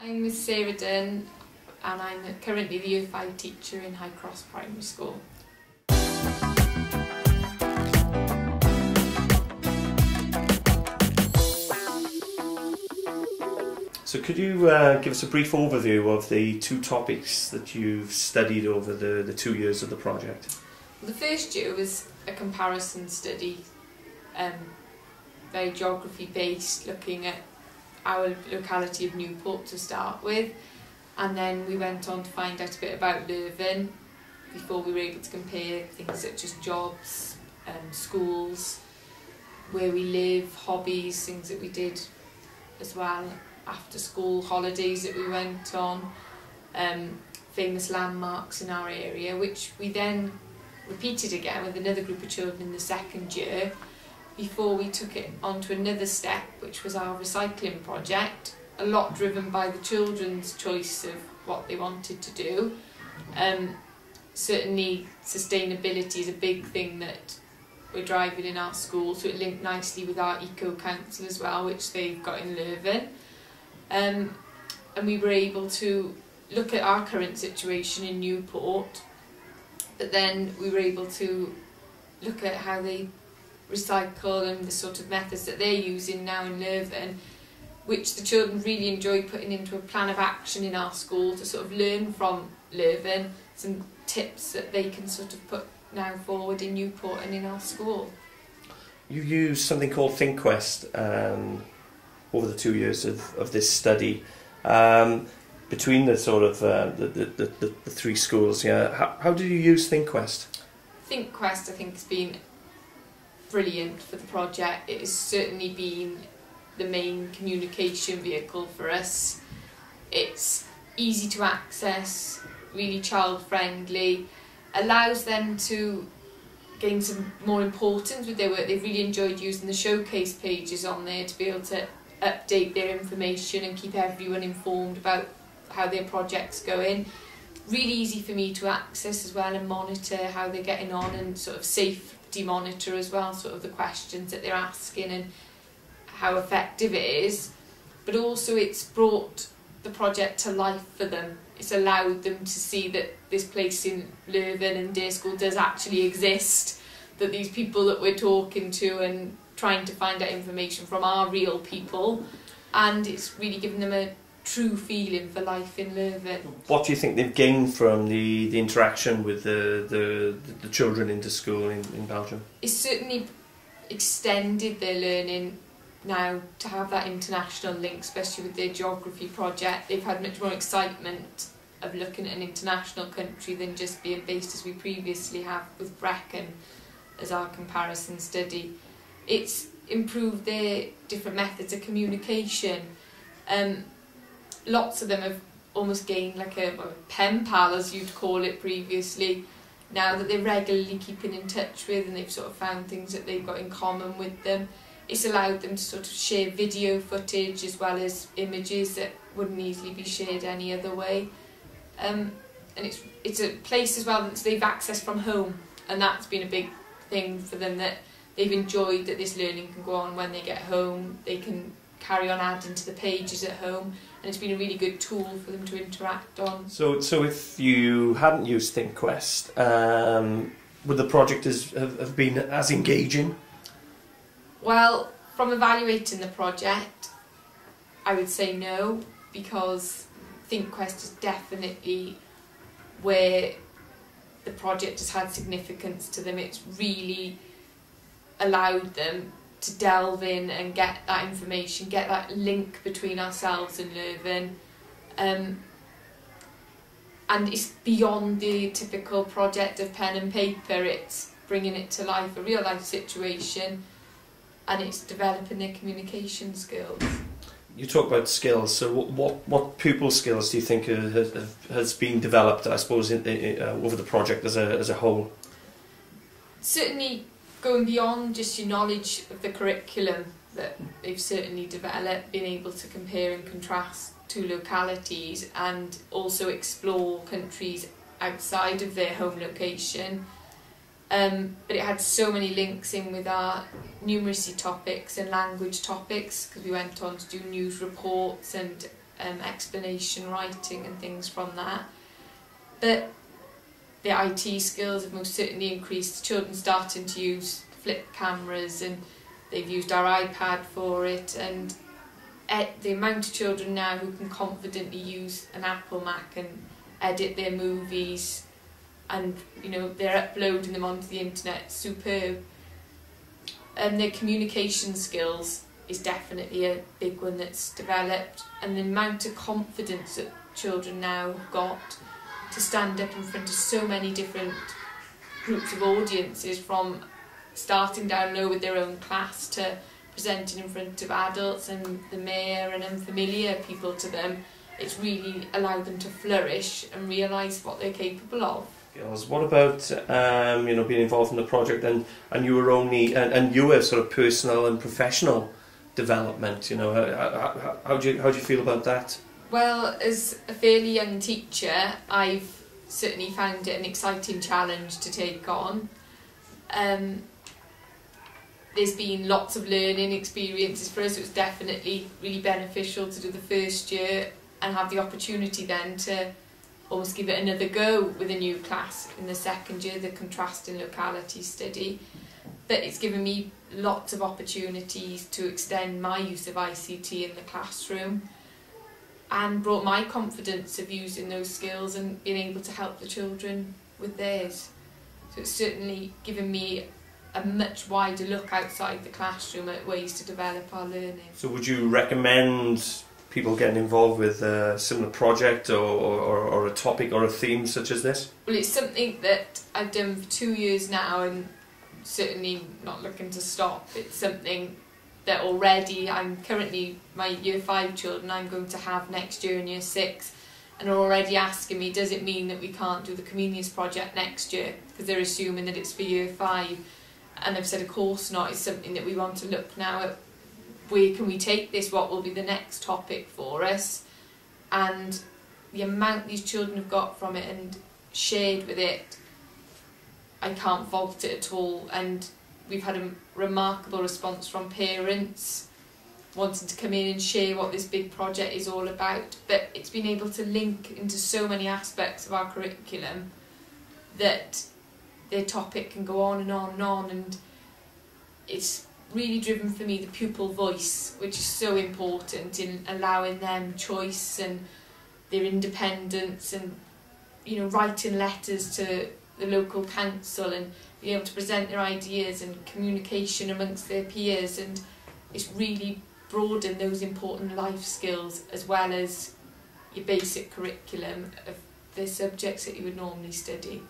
I'm with Sarah Dunn and I'm currently the Year 5 teacher in High Cross Primary School. So could you give us a brief overview of the two topics that you've studied over the 2 years of the project? The first year was a comparison study, very geography based, looking at our locality of Newport to start with, and then we went on to find out a bit about Leuven before we were able to compare things such as jobs, schools, where we live, hobbies, things that we did as well, after school holidays that we went on, famous landmarks in our area, which we then repeated again with another group of children in the second year before we took it on to another step, which was our recycling project, a lot driven by the children's choice of what they wanted to do. Certainly sustainability is a big thing that we're driving in our school, so it linked nicely with our Eco Council as well, which they've got in Leuven. And we were able to look at our current situation in Newport, but then we were able to look at how they recycle and the sort of methods that they're using now in Leuven, which the children really enjoyed putting into a plan of action in our school to sort of learn from Leuven, some tips that they can sort of put now forward in Newport and in our school. You used something called ThinkQuest over the 2 years of this study. Between the sort of the three schools, yeah. How did you use ThinkQuest? ThinkQuest, I think, has been brilliant for the project. It has certainly been the main communication vehicle for us. It's easy to access, really child friendly, allows them to gain some more importance with their work. They've really enjoyed using the showcase pages on there to be able to update their information and keep everyone informed about how their project's going. Really easy for me to access as well and monitor how they're getting on, and sort of safety monitor as well, sort of the questions that they're asking and how effective it is. But also it's brought the project to life for them. It's allowed them to see that this place in Leuven and Dare School does actually exist, that these people that we're talking to and trying to find out information from are real people, and it's really given them a true feeling for life in Leuven. What do you think they've gained from the interaction with the children into school in Belgium? It's certainly extended their learning now to have that international link, especially with their geography project. They've had much more excitement of looking at an international country than just being based as we previously have with Brecon as our comparison study. It's improved their different methods of communication. Lots of them have almost gained like a pen pal, as you'd call it previously, now that they're regularly keeping in touch with, and they've sort of found things that they've got in common with them. It's allowed them to sort of share video footage as well as images that wouldn't easily be shared any other way. And it's a place as well that they've accessed from home, and that's been a big thing for them, that they've enjoyed that this learning can go on when they get home. They can carry on adding to the pages at home, and it's been a really good tool for them to interact on. So if you hadn't used ThinkQuest, would the project have been as engaging? Well, from evaluating the project, I would say no, because ThinkQuest is definitely where the project has had significance to them. It's really allowed them to delve in and get that information, get that link between ourselves and Leuven. And it's beyond the typical project of pen and paper. It's bringing it to life, a real life situation, and it's developing their communication skills. You talk about skills, so what pupil skills do you think has been developed, I suppose, over the project as a whole? Certainly going beyond just your knowledge of the curriculum, that they've certainly developed, being able to compare and contrast two localities and also explore countries outside of their home location. But it had so many links in with our numeracy topics and language topics, because we went on to do news reports and explanation writing and things from that. But the IT skills have most certainly increased. Children starting to use flip cameras, and they've used our iPad for it, and the amount of children now who can confidently use an Apple Mac and edit their movies, and they're uploading them onto the internet, superb. And their communication skills is definitely a big one that's developed, and the amount of confidence that children now have got to stand up in front of so many different groups of audiences, from starting down low with their own class to presenting in front of adults and the mayor and unfamiliar people to them. It's really allowed them to flourish and realise what they're capable of. What about being involved in the project and your sort of personal and professional development? How do you feel about that? Well, as a fairly young teacher, I've certainly found it an exciting challenge to take on. There's been lots of learning experiences for us. It was definitely really beneficial to do the first year and have the opportunity then to almost give it another go with a new class in the second year, the contrasting locality study. But it's given me lots of opportunities to extend my use of ICT in the classroom, and brought my confidence of using those skills and being able to help the children with theirs. So it's certainly given me a much wider look outside the classroom at ways to develop our learning. So would you recommend people getting involved with a similar project or a topic or a theme such as this? Well, it's something that I've done for 2 years now, and certainly not looking to stop. It's something that already I'm currently, my year 5 children I'm going to have next year in year 6, and are already asking me, does it mean that we can't do the Comenius project next year? Because they're assuming that it's for year 5. And I've said, of course not. It's something that we want to look now at. Where can we take this? What will be the next topic for us? And the amount these children have got from it and shared with it, I can't fault it at all. And we've had a remarkable response from parents wanting to come in and share what this big project is all about. But it's been able to link into so many aspects of our curriculum that their topic can go on and on and on, and it's really driven for me the pupil voice, which is so important in allowing them choice and their independence, and writing letters to the local council and being able to present their ideas and communication amongst their peers. And it's really broadened those important life skills as well as your basic curriculum of the subjects that you would normally study.